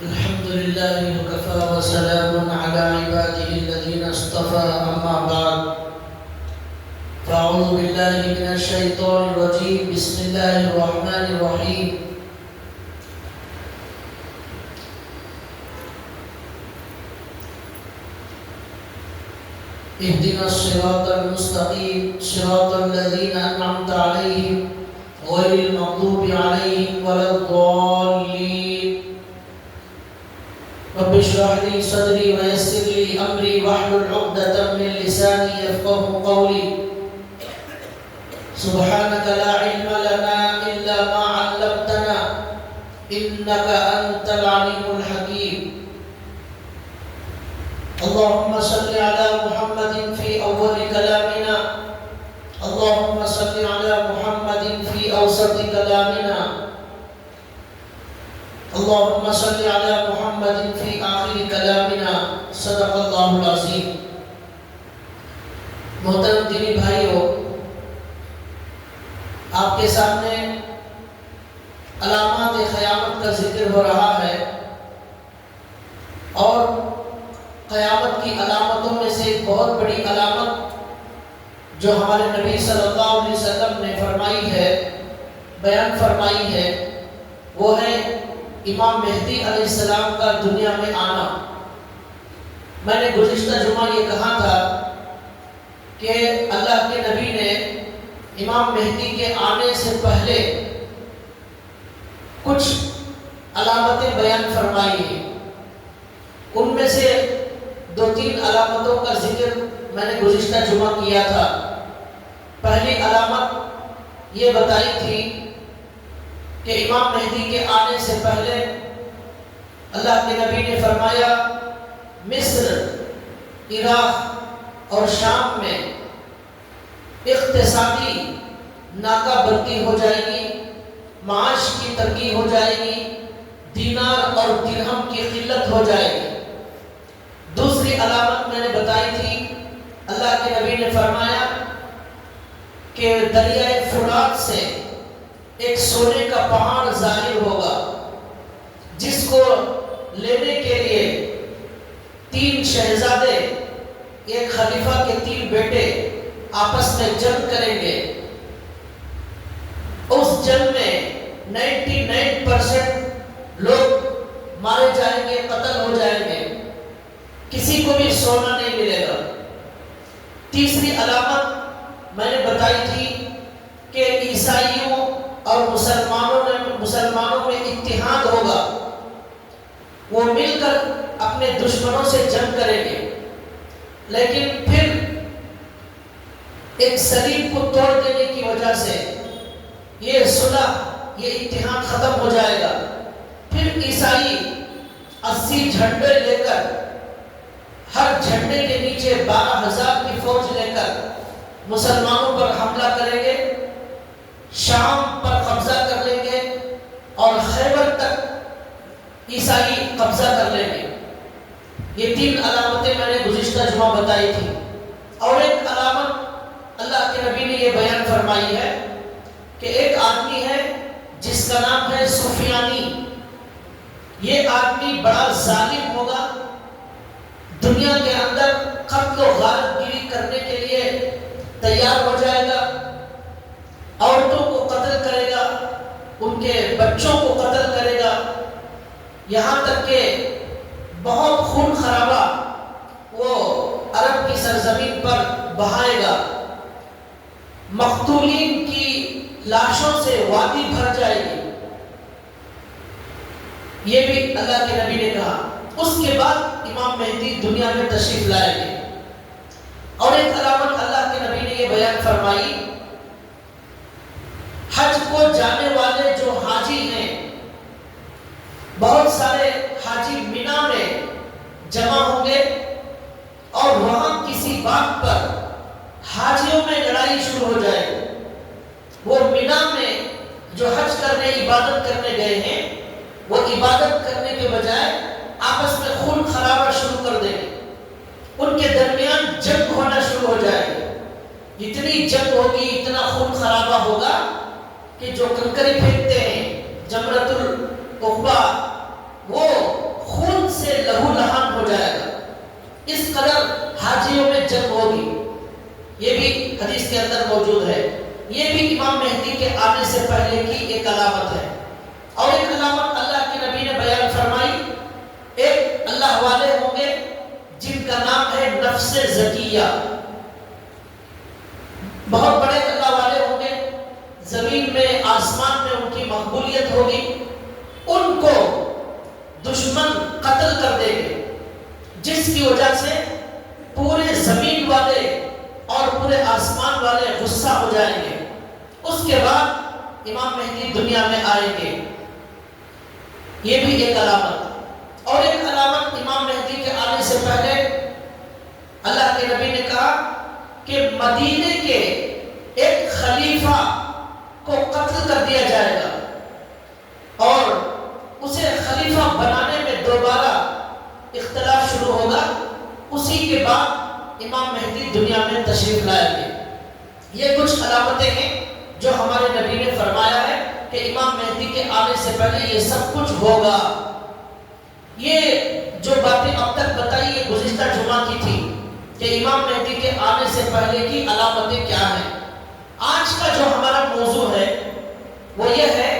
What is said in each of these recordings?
الحمد لله وكفى وسلام على عباده الذين اصطفى أما بعد فأعوذ بالله من الشيطان الرجيم بسم الله الرحمن الرحيم اهدنا الصراط المستقيم صراط الذين أنعمت عليهم غير المغضوب عليهم ولا الضالين رب اشرح لي صدري ويسر لي امري واحلل عقدة من لساني يفقهوا قولي سبحانك لا علم لنا الا ما علمتنا انك انت العليم الحكيم اللهم صل على محمد في اول كلامنا اللهم صل على محمد في اوسط كلامنا اللهم صل على محمد في آخر کلامنا صدق اللہ العظیم۔ محترم دینی بھائیو، آپ کے سامنے علامات قیامت کا ذکر ہو رہا ہے، اور قیامت کی علامتوں میں سے ایک بہت بڑی علامت جو ہمارے نبی صلی اللہ علیہ وسلم نے فرمائی ہے، بیان فرمائی ہے، وہ ہے امام مہدی علیہ السلام کا دنیا میں آنا۔ میں نے گزشتہ جمعہ یہ کہا تھا کہ اللہ کے نبی نے امام مہدی کے آنے سے پہلے کچھ علامتیں بیان فرمائی ہیں۔ ان میں سے 2-3 علامتوں کا ذکر میں نے گزشتہ جمعہ کیا تھا۔ پہلی علامت یہ بتائی تھی کہ امام مہدی کے آنے سے پہلے اللہ کے نبی نے فرمایا مصر، عراق اور شام میں اقتصادی ناکہ بندی ہو جائے گی، معاش کی تنگی ہو جائے گی، دینار اور درہم کی قلت ہو جائے گی۔ دوسری علامت میں نے بتائی تھی، اللہ کے نبی نے فرمایا کہ دریائے فرات سے ایک سونے کا پہاڑ ظاہر ہوگا، جس کو لینے کے لیے 3 شہزادے، ایک خلیفہ کے 3 بیٹے آپس میں جنگ کریں گے۔ اس جنگ میں 99% لوگ مارے جائیں گے، قتل ہو جائیں گے، کسی کو بھی سونا نہیں ملے گا۔ تیسری علامت میں نے بتائی تھی کہ عیسائیوں اور مسلمانوں میں اتحاد ہوگا، وہ مل کر اپنے دشمنوں سے جنگ کریں گے، لیکن پھر ایک صلیب کو توڑ دینے کی وجہ سے یہ صلح، یہ اتحاد ختم ہو جائے گا۔ پھر عیسائی 80 جھنڈے لے کر، ہر جھنڈے کے نیچے 12,000 کی فوج لے کر مسلمانوں پر حملہ کریں گے، شام پر قبضہ کر لیں گے اور خیبر تک عیسائی قبضہ کر لیں گے۔ یہ 3 علامتیں میں نے گزشتہ جمعہ بتائی تھی۔ اور ایک علامت اللہ کے نبی نے یہ بیان فرمائی ہے کہ ایک آدمی ہے جس کا نام ہے سفیانی۔ یہ آدمی بڑا ظالم ہوگا، دنیا کے اندر قتل و غارت گیری کرنے کے لیے تیار ہو جائے گا، عورتوں کو قتل کرے گا، ان کے بچوں کو قتل کرے گا، یہاں تک کہ بہت خون خرابہ وہ عرب کی سرزمین پر بہائے گا، مقتولین کی لاشوں سے وادی بھر جائے گی۔ یہ بھی اللہ کے نبی نے کہا۔ اس کے بعد امام مہدی دنیا میں تشریف لائیں گے۔ اور ایک علامت اللہ کے نبی نے یہ بیان فرمائی، حج کو جانے والے جو حاجی ہیں، بہت سارے حاجی مینا میں جمع ہوں گے، اور وہاں کسی بات پر حاجیوں میں لڑائی شروع ہو جائے گی۔ وہ مینا میں جو حج کرنے، عبادت کرنے گئے ہیں، وہ عبادت کرنے کے بجائے آپس میں خون خرابہ شروع کر دیں گے، ان کے درمیان جنگ ہونا شروع ہو جائے گی۔ اتنی جنگ ہوگی، اتنا خون خرابہ ہوگا کہ جو کنکری پھینکتے ہیں جمرۃ العقبہ، وہ ہوگی، یہ بھی حدیث کے اندر موجود ہے. یہ بھی امام مہدی کے آنے سے پہلے کی ایک علامت ہے. اور ایک علامت اللہ کے نبی نے بیان فرمائی، ایک اللہ والے ہوں گے جن کا نام ہے نفس زکیہ. بہت بڑے اللہ والے ہوں گے، زمین میں آسمان میں ان کی مقبولیت ہوگی. ان کو دشمن قتل کر دیں گے، جس کی وجہ سے پورے زمین والے اور پورے آسمان والے غصہ ہو جائیں گے. اس کے بعد امام مہدی دنیا میں آئیں گے. یہ بھی ایک علامت. اور ایک علامت امام مہدی کے آنے سے پہلے اللہ کے نبی نے کہا کہ مدینے کے ایک خلیفہ کو قتل کر دیا جائے گا اور اسے خلیفہ بنانے میں دوبارہ اختلاف شروع ہوگا. اسی کے بعد امام مہدی دنیا میں تشریف لائیں گے. یہ کچھ علامتیں ہیں جو ہمارے نبی نے فرمایا ہے کہ امام مہدی کے آنے سے پہلے یہ سب کچھ ہوگا. یہ جو باتیں اب تک بتائی یہ گزشتہ جمعہ کی تھی کہ امام مہدی کے آنے سے پہلے کی علامتیں کیا ہیں. آج کا جو ہمارا موضوع ہے وہ یہ ہے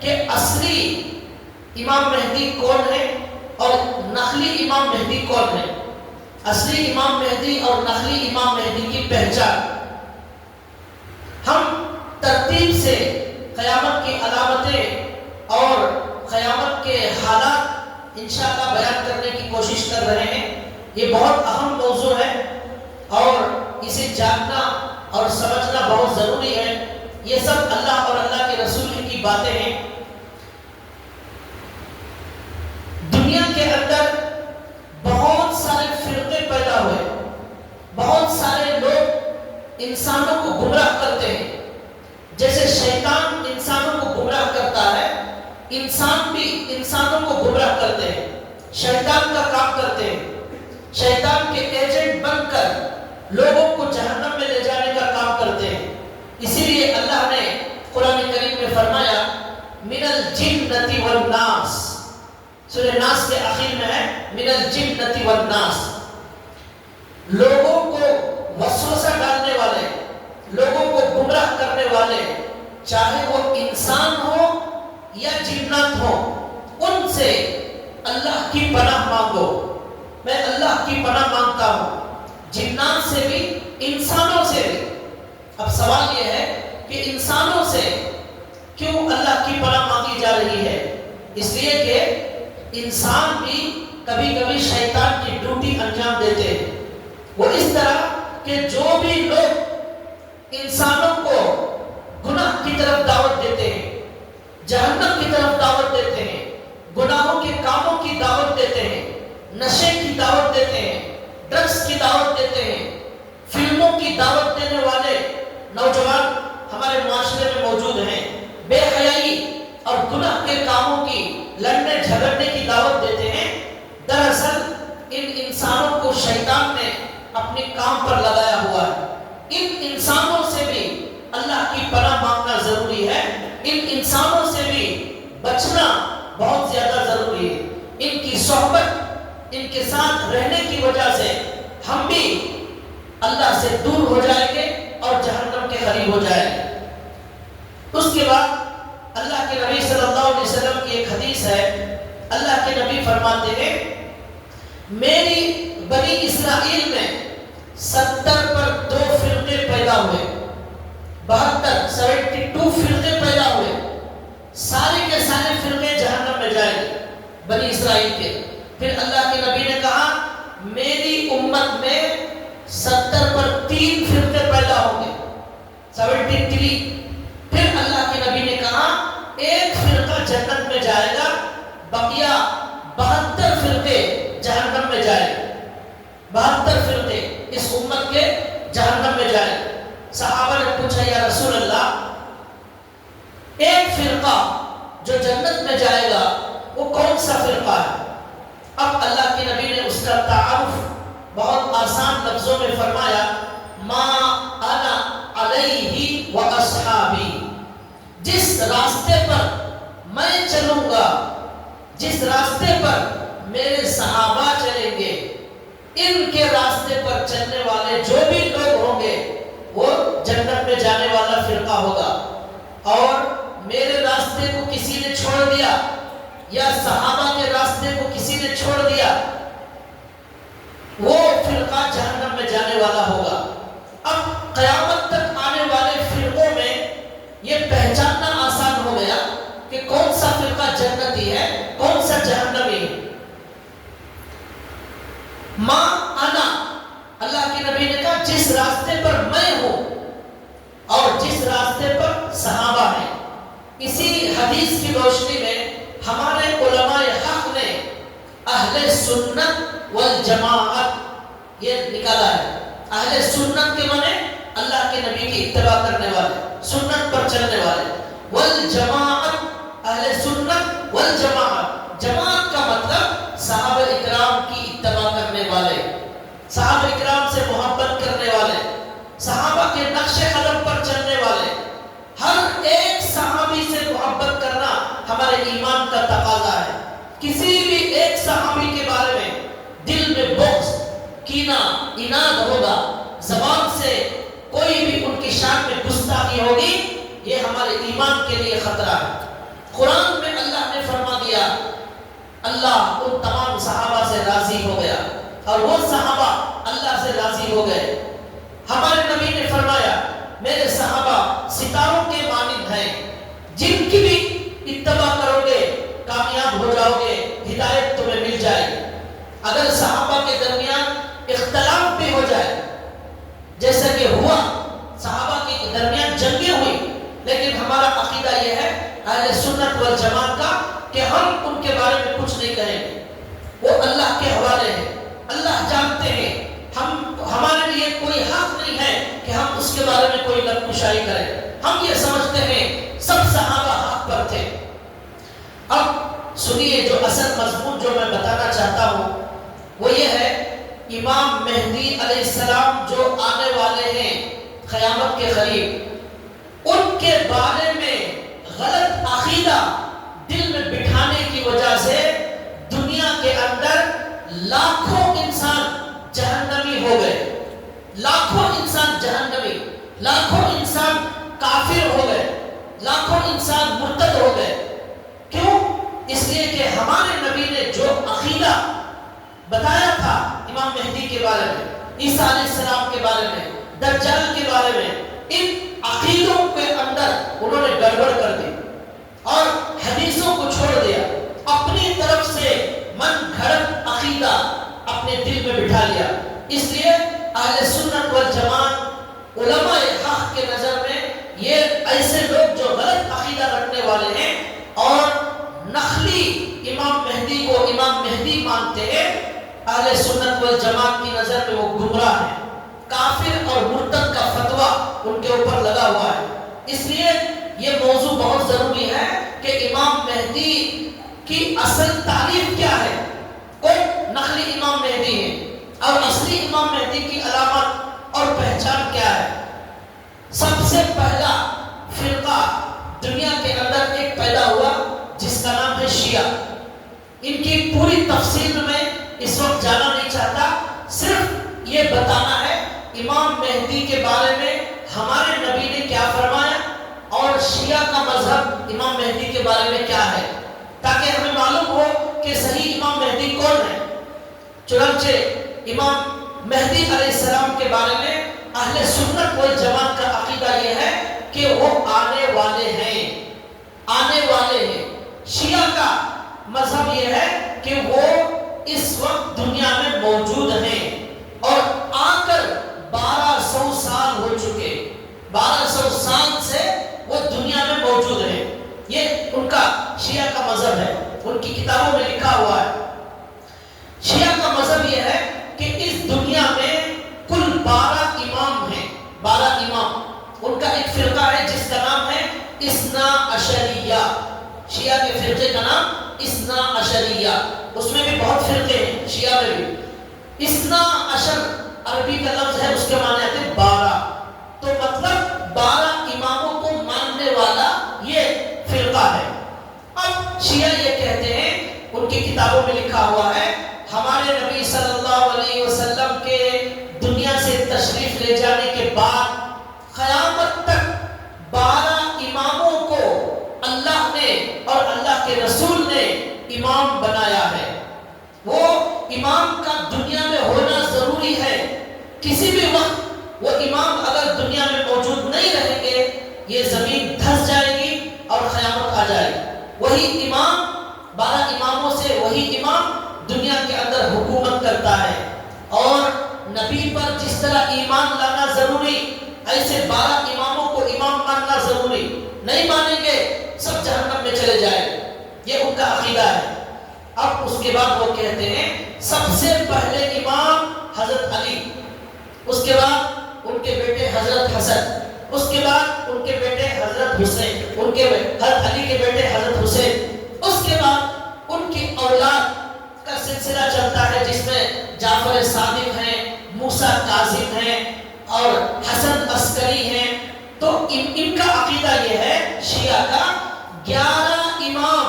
کہ اصلی امام مہدی کون ہے اور نقلی امام مہدی کون ہے. اصلی امام مہدی اور نقلی امام مہدی کی پہچان. ہم ترتیب سے قیامت کی علامتیں اور قیامت کے حالات انشاءاللہ بیان کرنے کی کوشش کر رہے ہیں. یہ بہت اہم موضوع ہے اور اسے جاننا اور سمجھنا بہت ضروری ہے. یہ سب اللہ اور اللہ کے رسول کی باتیں ہیں. دنیا کے اندر بہت سارے فرقے پیدا ہوئے، بہت سارے لوگ انسانوں کو گمراہ کرتے ہیں. جیسے شیطان انسانوں کو گمراہ کرتا ہے، انسان بھی انسانوں کو گمراہ کرتے ہیں، شیطان کا کام کرتے ہیں. شیطان کے ایجنٹ بن کر لوگوں کو جہنم میں لے جانے کا کام کرتے ہیں. اسی لیے اللہ نے قرآن کریم میں فرمایا من الجنۃ والناس. سورہ ناس کے آخر میں ہے من الجنۃ والناس. لوگوں کو وسوسہ ڈالنے والے، لوگوں کو گمراہ کرنے والے، چاہے وہ انسان ہو یا جنات ہو، ان سے اللہ کی پناہ مانگو. میں اللہ کی پناہ مانگتا ہوں، جنات سے بھی انسانوں سے بھی. اب سوال یہ ہے کہ انسانوں سے کیوں اللہ کی پناہ مانگی جا رہی ہے؟ اس لیے کہ انسان بھی کبھی کبھی شیطان کی ڈیوٹی انجام دیتے ہیں. وہ اس طرح کہ جو بھی لوگ انسانوں کو گناہ کی طرف دعوت دیتے ہیں، جہنم کی طرف دعوت دیتے ہیں، گناہوں کے کاموں کی دعوت دیتے ہیں، نشے کی دعوت دیتے ہیں، ڈرگس کی دعوت دیتے ہیں، فلموں کی دعوت دینے والے نوجوان ہمارے معاشرے میں موجود ہیں، بے حیائی اور گناہ کے کاموں کی لڑنے جھگڑنے کی دعوت دیتے ہیں. دراصل ان انسانوں کو شیطان نے اپنے کام پر لگایا ہوا ہے. ان انسانوں سے بھی اللہ کی پناہ مانگنا ضروری ہے. ان انسانوں سے بھی بچنا بہت زیادہ ضروری ہے. ان کی صحبت، ان کے ساتھ رہنے کی وجہ سے ہم بھی اللہ سے دور ہو جائیں گے اور جہنم کے قریب ہو جائیں گے. اس کے بعد اللہ کے نبی صلی اللہ علیہ وسلم کی ایک حدیث ہے. اللہ کے نبی فرماتے ہیں میری بنی اسرائیل میں 70 پر 2 فرقے پیدا ہوئے، 72 فرقے پیدا ہوئے. سارے کے سارے فرقے جہنم میں جائیں گے بنی اسرائیل کے. پھر اللہ کے نبی نے کہا میری امت میں 70 پر 3 فرقے پیدا ہوں گے، 73. پھر اللہ کے نبی نے کہا ایک فرقہ جنت میں جائے گا، بقیہ 72 فرقے جہنم میں جائیں گے. 72 فرقے اس امت کے جہنم میں جائیں گے. صحابہ نے پوچھا یا رسول اللہ ایک فرقہ جو جنت میں جائے گا وہ کون سا فرقہ ہے؟ اب اللہ کے نبی نے اس کا تعارف بہت آسان لفظوں میں فرمایا ما انا علیہ و اصحابی. جس راستے پر میں چلوں گا، جس راستے پر میرے صحابہ چلیں گے، ان کے راستے پر چلنے والے جو بھی لوگ ہوں گے وہ جنت میں جانے والا فرقہ ہوگا. اور میرے راستے کو کسی نے چھوڑ دیا یا صحابہ کے راستے کو کسی نے چھوڑ دیا وہ فرقہ جہنم میں جانے والا ہوگا. اب قیامت تک آنے والے فرقوں میں یہ پہچاننا آسان ہو گیا کہ کون سا فرقہ جنتی ہے کون سا جہنمی ہے. ماں انا، اللہ کے نبی نے کہا جس راستے پر میں ہوں اور جس راستے پر صحابہ ہیں. اسی حدیث کی روشنی میں ہمارے علماء حق نے اہل سنت والجماعت یہ نکالا ہے. اہل سنت کے معنی اللہ کے نبی کی اتباع کرنے والے، سنت پر چلنے والے. والجماعت، اہل سنت والجماعت، جماعت کا مطلب صحابہ اکرام کی اتباع کرنے والے، صحابہ اکرام سے محبت کرنے والے، صحابہ کے نقش قدم پر چلنے والے. ہر ایک صحابی سے محبت کرنا ہمارے ایمان کا تقاضا ہے. کسی بھی ایک صحابی کے بارے میں دل میں بغض، کینہ، عناد ہوگا، زبان سے کوئی بھی ان کی شان میں گستاخی ہوگی، یہ ہمارے ایمان کے لیے خطرہ ہے. قرآن میں اللہ نے فرما دیا اللہ ان تمام صحابہ سے راضی ہو گیا اور وہ صحابہ اللہ سے راضی ہو گئے. ہمارے نبی نے فرمایا میرے صحابہ ستاروں کے مانند ہیں، جن کی بھی اتباع کرو گے کامیاب ہو جاؤ گے، ہدایت تمہیں مل جائے. اگر صحابہ کے درمیان اختلاف بھی ہو جائے جیسا کہ ہوا، صحابہ کے درمیان جنگیں ہوئی، لیکن ہمارا عقیدہ یہ ہے اہل سنت والجماعت کا کہ ہم ان کے بارے میں کچھ نہیں کہیں گے. وہ اللہ کے حوالے ہیں، اللہ جانتے ہیں. ہمارے لیے کوئی حق نہیں ہے کہ ہم اس کے بارے میں کوئی لفظ کریں. ہم یہ سمجھتے ہیں سب صحابہ حق پر تھے. اب سنیے جو اصل مضمون جو میں بتانا چاہتا ہوں وہ یہ ہے امام مہدی علیہ السلام جو آنے والے ہیں قیامت کے قریب، ان کے بارے میں غلط عقیدہ دل میں بٹھانے کی وجہ سے دنیا کے اندر لاکھوں انسان جہنمی ہو گئے، لاکھوں انسان جہنمی، لاکھوں انسان کافر ہو گئے، لاکھوں انسان مرتد ہو گئے. کیوں؟ اس لیے کہ ہمارے نبی نے جو عقیدہ بتایا تھا امام مہدی کے بارے میں، عیسیٰ علیہ السلام کے بارے میں، دجال کے بارے میں، ان عقیدوں کے اندر انہوں نے گڑبڑ کر دی اور حدیثوں کو چھوڑ دیا، اپنی طرف سے من گھڑت عقیدہ اپنے دل میں بٹھا لیا. اس لیے اہل سنت والجماعت علماء حق کے نظر میں یہ ایسے لوگ جو غلط عقیدہ رکھنے والے ہیں اور نقلی امام مہدی کو امام مہدی مانتے ہیں، اہل سنت والجماعت کی نظر میں وہ گمراہ ہیں. کافر اور مرتد کا فتویٰ ان کے اوپر لگا ہوا ہے. اس لیے یہ موضوع بہت ضروری ہے کہ امام مہدی کی اصل تعریف کیا ہے، کون نقلی امام مہدی ہے اور اصلی امام مہدی کی علامت اور پہچان کیا ہے. سب سے پہلا فرقہ دنیا کے اندر ایک پیدا ہوا جس کا نام ہے شیعہ. ان کی پوری تفصیل میں اس وقت جانا نہیں چاہتا، صرف یہ بتانا ہے امام مہدی کے بارے میں ہمارے نبی نے کیا فرمایا اور شیعہ کا مذہب امام مہدی کے بارے میں کیا ہے، تاکہ ہمیں معلوم ہو کہ صحیح امام مہدی کون ہے. چنانچہ امام مہدی علیہ السلام کے بارے میں اہل سنت والجماعت کا عقیدہ یہ ہے کہ وہ آنے والے ہیں، آنے والے ہیں. شیعہ کا مذہب یہ ہے کہ وہ اس وقت دنیا میں موجود ہیں اور آ کر 1200 سال ہو چکے، 1200 سال سے وہ دنیا میں موجود ہیں. یہ ان کا شیعہ کا مذہب ہے، ان کی کتابوں میں لکھا ہوا ہے. شیعہ کا مذہب یہ ہے کہ اس دنیا میں کل 12 امام ہیں، 12 امام. ان کا ایک فرقہ ہے جس کا نام ہے اثنا عشریہ. شیعہ کے فرقے کا نام اثنا عشریہ. اس میں بھی بہت فرقے ہیں شیعہ میں بھی. اثنا عشر عربی کا لفظ ہے، اس کے معنی آتے ہیں 12. تو مطلب 12 اماموں کو ماننے والا یہ فرقہ ہے. اب شیعہ یہ کہتے ہیں، ان کی کتابوں میں لکھا ہوا ہے ہمارے نبی صلی اللہ علیہ وسلم بعد قیامت تک 12 اماموں کو اللہ نے اور اللہ کے رسول نے امام بنایا ہے۔ وہ امام کا دنیا میں ہونا ضروری ہے۔ کسی بھی وقت وہ امام اگر دنیا میں موجود نہیں رہیں گے، یہ زمین دھس جائے گی اور قیامت آ جائے گی۔ وہی امام 12 اماموں سے وہی امام دنیا کے اندر حکومت کرتا ہے۔ اور نبی پر جس طرح ایمان لانا ضروری، ایسے 12 اماموں کو امام ماننا ضروری۔ نہیں مانیں گے سب جہنم میں چلے جائیں، یہ ان کا عقیدہ ہے۔ اب اس کے بعد وہ کہتے ہیں سب سے پہلے امام حضرت علی، اس کے بعد ان کے بیٹے حضرت حسن، اس کے بعد ان کے بیٹے حضرت حسین، ان کے حضرت علی کے بیٹے حضرت حسین، اس کے بعد ان کی اولاد کا سلسلہ چلتا ہے جس میں جعفر صادق ہیں، موسیٰ کاظم ہیں اور حسن عسکری ہیں۔ تو ان کا عقیدہ یہ ہے شیعہ کا 11 امام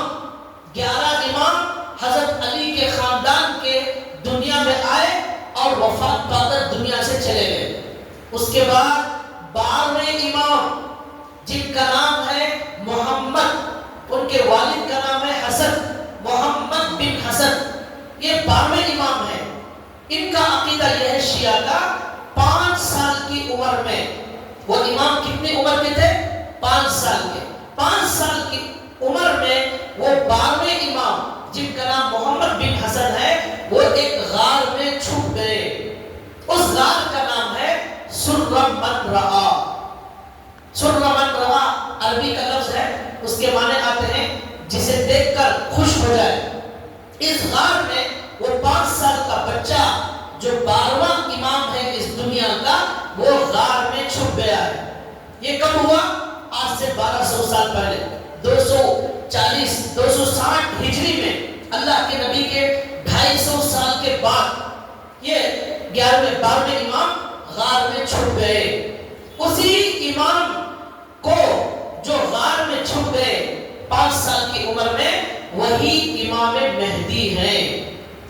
حضرت علی کے خاندان کے دنیا میں آئے اور وفات پا کر دنیا سے چلے گئے۔ اس کے بعد 12ویں امام جن کا نام ہے محمد، ان کے والد کا نام ہے حسن، محمد بن حسن، یہ 12ویں امام ہیں۔ ان کا عقیدہ یہ ہے شیعہ کا 5 سال کی عمر میں، وہ امام کتنی عمر کے تھے؟ 5 سال کے۔ 5 سال کی عمر میں وہ 12ویں امام جن کا نام محمد بن حسن ہے، وہ ایک غار میں چھپ گئے۔ اس غار کا نام ہے سر من رہا۔ سر من رہا عربی کا لفظ ہے، اس کے معنی آتے ہیں جسے دیکھ کر خوش ہو جائے۔ اس غار میں وہ 5 سال کا بچہ جو 12واں امام ہے اس دنیا کا، وہ غار میں چھپ گیا ہے۔ یہ کب ہوا؟ آج سے 1200 سال پہلے، 260 ہجری میں، اللہ کے نبی کے 250 سال کے بعد یہ 11ویں 12ویں امام غار میں چھپ گئے۔ اسی امام کو جو غار میں چھپ گئے 5 سال کی عمر میں، وہی امام مہدی ہیں۔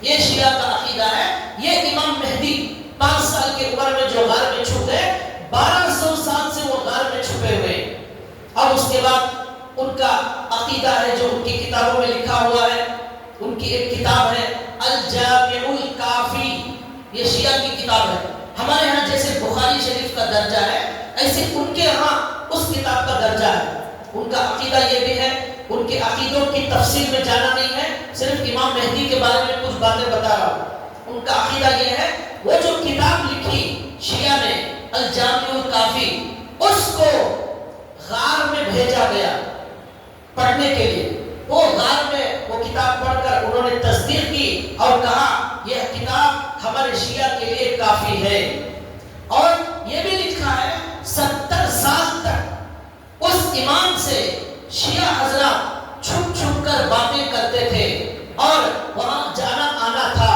یہ شیعہ کا عقیدہ ہے، یہ امام مہدی 5 سال کی عمر میں جو غار میں چھپ گئے، 1200 سال سے وہ غار میں چھپے ہوئے۔ اب اس کے بعد ان کا عقیدہ ہے جو ان کی کتابوں میں لکھا ہوا ہے۔ ان کی ایک کتاب ہے الجامع الکافی، یہ شیعہ کی کتاب ہے۔ ہمارے ہاں جیسے بخاری شریف کا درجہ ہے، ایسے ان کے ہاں اس کتاب کا درجہ ہے۔ ان کا عقیدہ یہ بھی ہے، ان کے عقیدوں کی تفصیل میں جانا نہیں ہے، صرف امام مہدی کے بارے میں کچھ باتیں بتا رہا ہوں۔ ان کا عقیدہ یہ ہے، وہ جو کتاب لکھی شیعہ نے الجامع الکافی، اس کو غار میں بھیجا گیا پڑھنے کے لیے۔ وہ غار میں وہ کتاب پڑھ کر انہوں نے تصدیق کی اور کہا یہ کتاب ہمارے شیعہ کے لیے کافی ہے۔ اور یہ بھی لکھا ہے 70 سال تک اس امام سے شیعہ حضرات چھپ چھپ کر باتیں کرتے تھے اور وہاں جانا آنا تھا۔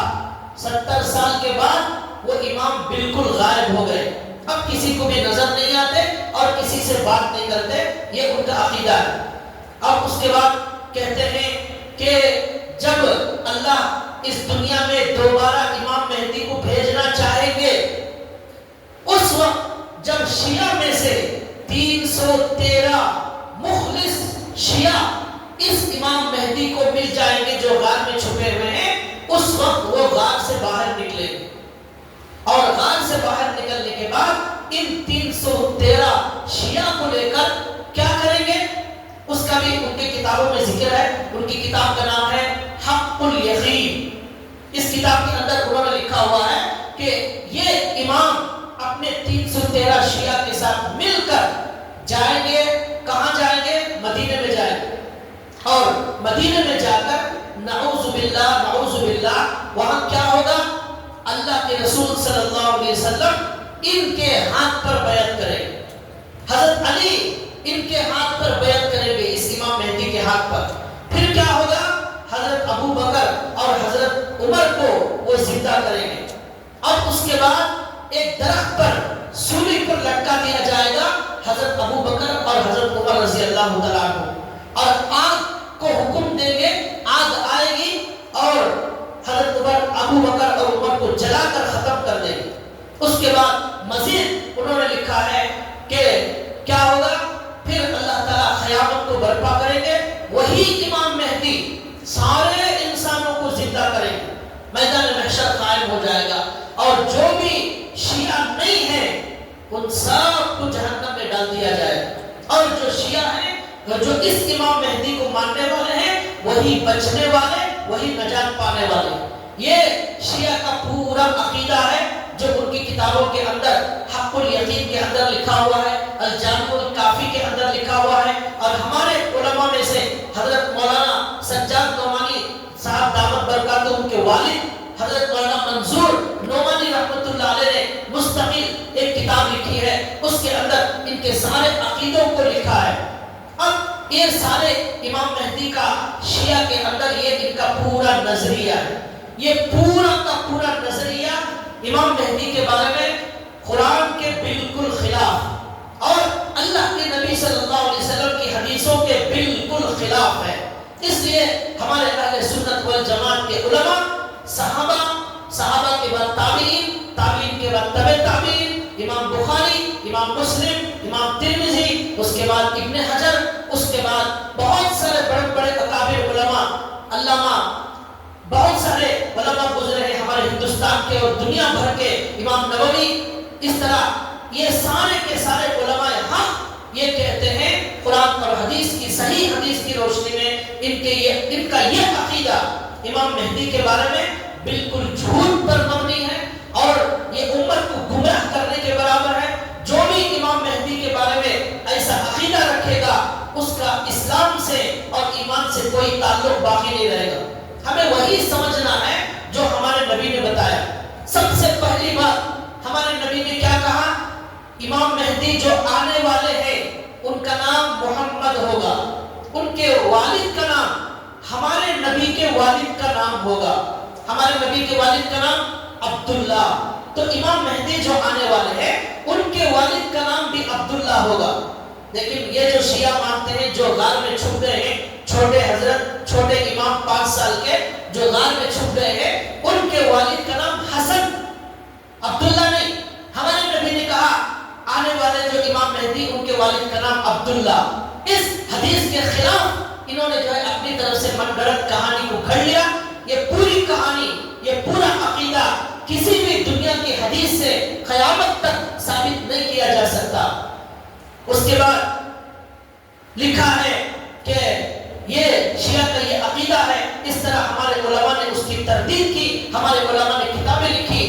70 سال کے بعد وہ امام بالکل غائب ہو گئے، اب کسی کو بھی نظر نہیں آتے اور کسی سے بات نہیں کرتے، یہ ان کا عقیدہ ہے۔ اب اس کے بعد کہتے ہیں کہ جب اللہ اس دنیا میں دوبارہ امام مہدی کو بھیجنا چاہیں گے، اس وقت جب شیعہ میں سے 313 مخلص شیعہ اس امام مہدی کو مل جائیں گے جو غار میں چھپے ہوئے ہیں، اس وقت وہ غار سے باہر نکلیں گے۔ اور غار سے باہر نکلنے کے بعد ان 313 شیعہ کو لے کر کیا کریں گے، اس کا بھی ان کی کتابوں میں ذکر ہے۔ ان کی کتاب کا نام ہے حق الیقین۔ اس کتاب کے اندر انہوں نے لکھا ہوا ہے کہ یہ امام اپنے 313 شیعہ کے ساتھ مل کر جائیں گے۔ کہاں جائیں گے؟ مدینے میں جائیں گے۔ اور مدینے میں جا کر نعوذ باللہ وہاں کیا ہوگا؟ اللہ کے رسول صلی اللہ علیہ وسلم ان کے ہاتھ پر بیعت کریں گے۔ حضرت علی ان کے ہاتھ پر بیعت کریں گے، اس امام مہدی کے ہاتھ پر۔ پھر کیا ہوگا؟ حضرت ابو بکر اور حضرت عمر کو وہ زندہ کریں گے۔ اب اس کے بعد ایک درخت پر سولی پر لٹکا دیا جائے گا حضرت ابو بکر اور حضرت عمر رضی اللہ تعالیٰ عنہ، اور آگ کو حکم دیں گے، آگ آئے گی اور حضرت ابو بکر اور عمر کو جلا کر ختم کر دیں گے۔ اس کے بعد مزید انہوں نے لکھا تو جو اس امام مہدی کو ماننے والے ہیں وہی بچنے والے، وہی نجات پانے والے. یہ شیعہ کا پورا عقیدہ ہے جو ان کی کتابوں کے اندر حق الیقین کے اندر لکھا ہوا ہے، الجامع الکافی کے اندر لکھا ہوا ہے. اور ہمارے علماء میں سے حضرت مولانا سجاد نعمانی صاحب دامت برکاتہم کے والد حضرت مولانا منظور نعمانی رحمۃ اللہ علیہ نے مستقل ایک کتاب لکھی ہے، اس کے اندر ان کے سارے عقیدوں کو لکھا ہے. اب یہ سارے امام مہدی کا شیعہ کے اندر یہ ان کا پورا نظریہ ہے. یہ پورا کا پورا نظریہ امام مہدی کے بارے میں قرآن کے بالکل خلاف اور اللہ کے نبی صلی اللہ علیہ وسلم کی حدیثوں کے بالکل خلاف ہے. اس لیے ہمارے اہل سنت والجماعت کے علماء صحابہ کے بعد تابعین، تابعین کے بعد تبع تابعین، امام بخاری، امام مسلم، امام ترمذی، اس کے بعد ابن حجر، اس کے بعد بہت سارے بڑے بڑے اکابر علماء، علامہ بہت سارے علماء گزرے ہیں ہمارے ہندوستان کے اور دنیا بھر کے، امام نووی. اس طرح یہ سارے کے سارے علماء حق یہ کہتے ہیں قرآن اور حدیث کی صحیح حدیث کی روشنی میں ان کا یہ عقیدہ امام مہدی کے بارے میں بالکل جھوٹ پر مبنی ہے اور یہ امت کو گمراہ کرنے کے برابر ہے. جو بھی امام مہدی کے بارے میں ایسا عقیدہ رکھے گا اس کا اسلام سے اور ایمان سے کوئی تعلق باقی نہیں رہے گا. ہمیں وہی سمجھنا ہے جو ہمارے نبی نے بتایا. سب سے پہلی بات ہمارے نبی نے کیا کہا؟ امام مہدی جو آنے والے ہیں ان کا نام محمد ہوگا، ان کے والد کا نام ہمارے نبی کے والد کا نام ہوگا. ہمارے نبی کے والد کا نام عبداللہ. تو امام مہدی جو آنے والے ہیں ان کے والد کا نام بھی عبداللہ ہوگا. لیکن یہ جو شیعہ مانتے ہیں جو غار میں چھپ گئے ہیں، چھوٹے حضرت، چھوٹے امام 5 سال کے جو غار میں چھپ گئے ہیں، ان کے والد کا نام حسن، عبداللہ نہیں. ہمارے نبی نے کہا آنے والے جو امام مہدی ان کے والد کا نام عبداللہ. اس حدیث کے خلاف انہوں نے جو ہے اپنی طرف سے من گھڑت کہانی کو گھڑ لیا. یہ پوری کہانی، یہ پورا عقیدہ کسی بھی دنیا کی حدیث سے قیامت تک ثابت نہیں کیا جا سکتا. اس کے بعد لکھا ہے کہ یہ شیعہ کا یہ عقیدہ ہے. اس طرح ہمارے علماء نے اس کی تردید کی، ہمارے علماء نے کتابیں لکھی.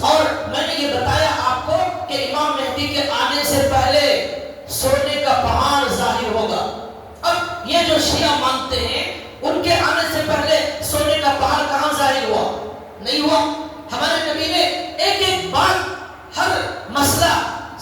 اور میں نے یہ بتایا آپ کو کہ امام مہدی کے آنے سے پہلے سونے کا پہاڑ ظاہر ہوگا. اب یہ جو شیعہ مانتے ہیں ان کے آنے سے پہلے سونے کا پہاڑ کہاں ظاہر ہوا؟ نہیں ہوا. ہمارے نبی نے ایک ایک بات، ہر مسئلہ،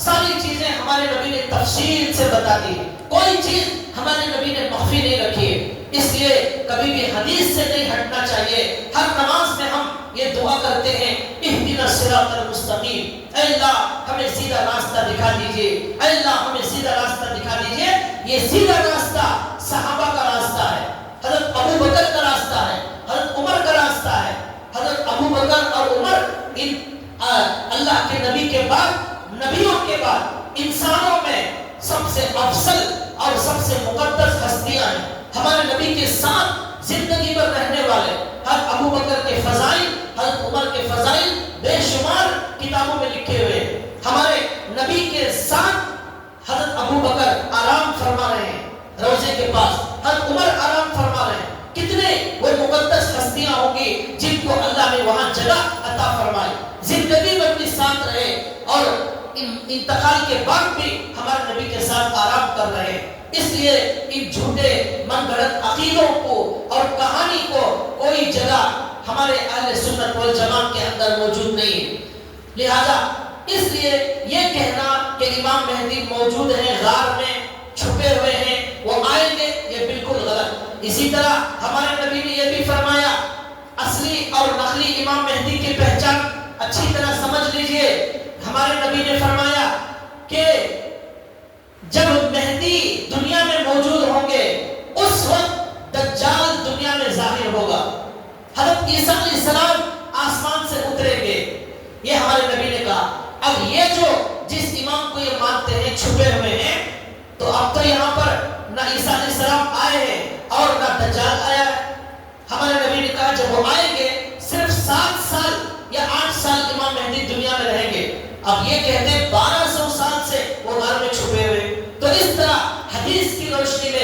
ساری چیزیں ہمارے نبی نے تفصیل سے بتا دی. کوئی چیز ہمارے نبی نے مخفی نہیں رکھی. اس لیے کبھی بھی حدیث سے نہیں ہٹنا چاہیے. ہر نماز میں ہم یہ دعا کرتے ہیں اہدنا الصراط المستقیم، اے اللہ ہمیں سیدھا راستہ دکھا دیجئے، اے اللہ ہمیں سیدھا راستہ دکھا دیجئے. یہ سیدھا راستہ صحابہ کا راستہ ہے، حضرت ابو بکر کا راستہ ہے، حضرت عمر کا راستہ ہے. حضرت ابو بکر اور عمر ان اللہ کے نبی کے بعد، نبیوں کے بعد انسانوں میں سب سے افضل اور سب سے مقدس ہستیاں ہیں. ہمارے نبی کے ساتھ زندگی بھر رہنے والے. حضرت ابو بکر کے فضائل، حضرت عمر کے فضائل بے شمار کتابوں میں لکھے ہوئے. ہمارے نبی کے ساتھ حضرت ابو بکر آرام فرما رہے ہیں روضے کے پاس، حضرت عمر آرام فرما رہے ہیں. کتنے وہ مقدس ہستیاں ہوں گی جن کو اللہ نے وہاں جگہ عطا فرمائی، زندگی میں بھی ساتھ رہے اور انتقال کے بعد بھی ہمارے نبی کے ساتھ آرام کر رہے ہیں. اس لیے ان جھوٹے من گھڑت عقیدوں کو اور کہانی کو کوئی جگہ ہمارے اہل سنت والجماعت کے اندر موجود نہیں. لہذا اس لیے یہ کہنا کہ امام مہدی موجود ہیں، غار میں چھپے ہوئے ہیں، وہ آئیں گے، یہ بالکل غلط. اسی طرح ہمارے نبی نے یہ بھی فرمایا، اصلی اور نقلی امام مہدی کی پہچان اچھی طرح سمجھ لیجئے. ہمارے نبی نے فرمایا کہ جب مہدی دنیا میں موجود ہوں گے اس وقت دجال دنیا میں ظاہر ہوگا. حضرت عیسیٰ علیہ السلام آسمان سے اتریں گے، یہ ہمارے نبی نے کہا. اب یہ جو جس امام کو یہ مانتے ہیں چھپے ہوئے ہیں، تو اب تو یہاں پر نہ عیسیٰ علیہ السلام آئے ہیں اور نہ دجال آیا ہے. ہمارے نبی نے کہا جب وہ آئیں گے صرف 7 سال یا 8 سال امام مہدی دنیا میں رہیں گے. اب یہ کہتے ہیں 1200 سال سے وہ غار میں چھپے ہوئے. تو اس طرح حدیث کی روشنی میں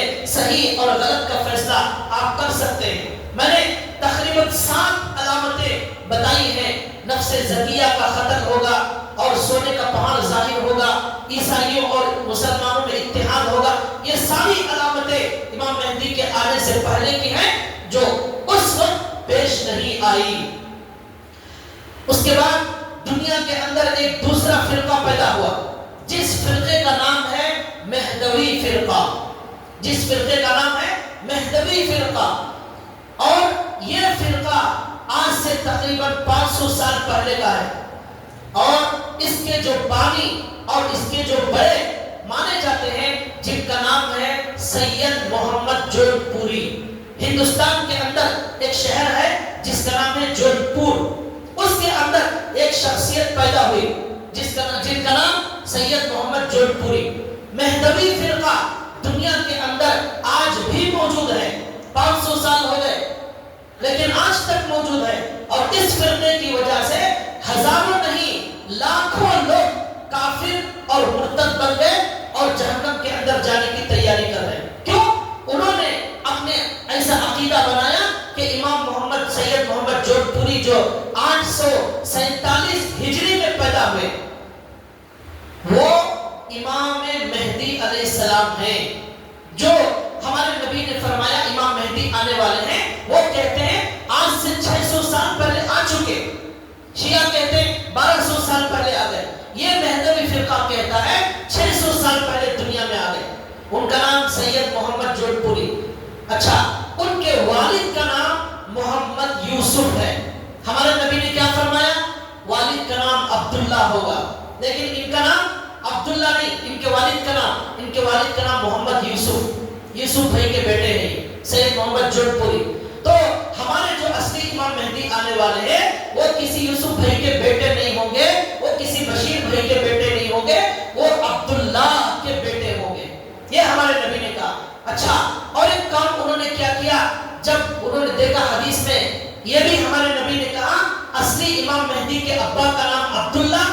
صحیح اور غلط کا فیصلہ آپ کر سکتے ہیں۔ میں نے تقریباً 7 علامتیں بتائی ہیں۔ نفس زکیہ کا قتل ہوگا اور سونے کا پہاڑ ظاہر ہوگا، عیسائیوں اور مسلمانوں میں اتحاد ہوگا۔ یہ ساری علامتیں امام مہدی کے آنے سے پہلے کی ہیں جو اس وقت پیش نہیں آئی۔ اس کے بعد دنیا کے اندر ایک دوسرا فرقہ پیدا ہوا جس فرقے کا نام ہے مہدوی فرقہ، جس فرقے کا نام ہے مہدوی فرقہ۔ اور یہ فرقہ آج سے تقریباً 500 سال پہلے کا ہے، اور اس کے جو بانی اور اس کے جو بڑے مانے جاتے ہیں جن کا نام ہے سید محمد جون پوری۔ ہندوستان کے اندر ایک شہر ہے جس کا نام ہے جون پور، اس کے اندر ایک شخصیت پیدا ہوئی جن کا نام سید محمد جون پوری۔ مہدوی فرقہ دنیا کے اندر آج بھی موجود ہے، 500 سال ہو گئے لیکن آج تک موجود ہے، اور اس فرقے کی وجہ سے ہزاروں نہیں لاکھوں لوگ کافر اور مرتد بن گئے اور جہنم کے اندر جانے کی تیاری کر رہے ہیں۔ کیوں؟ انہوں نے اپنے ایسا عقیدہ بنایا کہ امام محمد سید محمد جون پوری جو 847 ہجری میں پیدا ہوئے وہ امام مہدی علیہ السلام ہیں، جو ہمارے نبی نے فرمایا امام مہدی آنے والے ہیں۔ وہ کہتے ہیں آج سے 600 سال پہلے آ چکے، شیعہ کہتے ہیں 1200 سال پہلے آ گئے، یہ مہدوی فرقہ کہتا ہے 600 سال پہلے دنیا میں آ گئے۔ ان کا نام سید محمد جون پوری۔ اچھا، ان کے والد کا نام محمد یوسف ہے۔ ہمارے نبی نے کیا فرمایا؟ والد کا نام عبداللہ ہوگا، لیکن ان کا نام عبداللہ نہیں، ان کے والد کا نام محمد یوسف بھائی کے بیٹے ہیں سید محمد جون پوری۔ تو ہمارے جو اصلی امام مہدی آنے والے ہیں وہ کسی یوسف بھائی کے بیٹے نہیں ہوں گے، وہ کسی بشیر بھائی کے بیٹے نہیں ہوں گے، وہ عبداللہ کے بیٹے ہوں گے، یہ ہمارے نبی نے کہا۔ اچھا، اور ایک کام انہوں نے کیا کیا، جب انہوں نے دیکھا حدیث میں یہ بھی ہمارے نبی نے کہا اصلی امام مہدی کے ابا کا نام عبداللہ،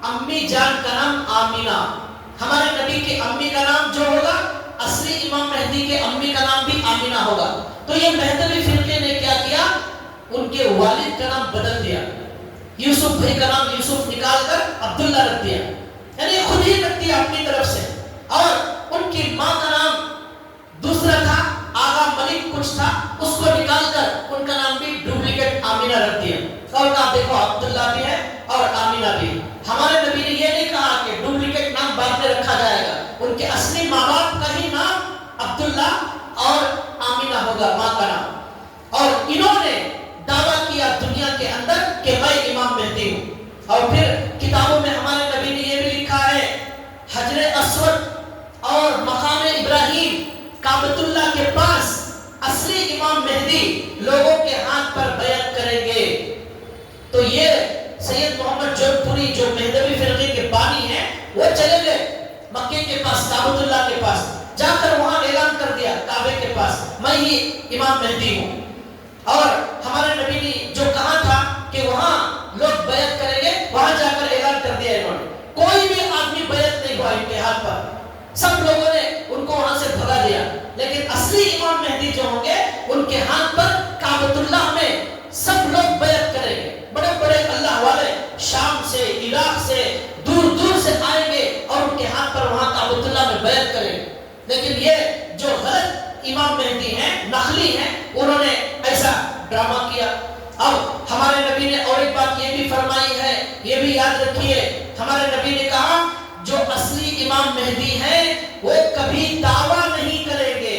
امی جان کا نام آمینہ، ہمارے نبی کی امی کا نام جو ہوگا اصلی امام مہدی کے امی کا نام بھی آمینہ ہوگا۔ تو یہ مہدوی فرقے نے کیا کیا، ان کے والد کا نام بدل دیا، یوسف بھائی کا نام یوسف نکال کر عبداللہ رکھ دیا، یعنی خود ہی رکھ دیا اپنی طرف سے۔ اور ان کی ماں کا نام دوسرا تھا، آغا ملک کچھ تھا، اس کو نکال کر ان کا نام بھی ڈپلیکیٹ آمینہ رکھ دیا، اور کہا دیکھو عبداللہ بھی ہے اور آمینہ بھی۔ ہمارے نبی نے یہ نہیں کہا کہ ڈپلیکیٹ نام بعد میں رکھا جائے گا، ان کے اصلی ماں باپ کا ہی نام عبداللہ اور آمینہ ہوگا، ماں کا نام۔ اور انہوں نے دعویٰ کیا دنیا کے اندر کہ میں امام مہدی ہوں۔ اور پھر کتابوں میں ہمارے نبی نے یہ بھی لکھا ہے حجر اسود اور مقام ابراہیم کعبۃ اللہ کے پاس اصلی امام مہدی لوگوں کے ہاتھ پر بیعت کریں گے۔ تو یہ سید محمد جون پوری جو مہدوی فرقے کے بانی ہیں وہ چلے گئے مکے کے پاس، کعبۃ اللہ کے پاس جا کر وہاں اعلان کر دیا کعبے کے پاس میں ہی امام مہدی ہوں۔ اور ہمارے نبی نے جو کہا تھا کہ وہاں لوگ بیعت کریں گے، وہاں جا کر اعلان کر دیا انہوں نے، کوئی بھی آدمی بیعت نہیں ہوا ان کے ہاتھ پر، سب لوگوں نے ان کو وہاں سے بھگا دیا۔ لیکن اصلی امام مہدی جو ہوں گے ان کے ہاتھ پر کعبۃ اللہ میں سب لوگ بیعت کریں گے، بڑے بڑے اللہ والے شام سے عراق سے دور دور سے آئیں گے اور ان کے ہاتھ پر وہاں کعبۃ اللہ میں بیعت کریں گے۔ لیکن یہ جو غلط امام مہدی ہیں، نقلی ہیں، انہوں نے ایسا ڈرامہ کیا۔ اب ہمارے نبی نے اور ایک بات یہ بھی فرمائی ہے، یہ بھی یاد رکھیے، ہمارے نبی نے کہا جو اصلی امام مہدی ہیں وہ کبھی دعویٰ نہیں کریں گے،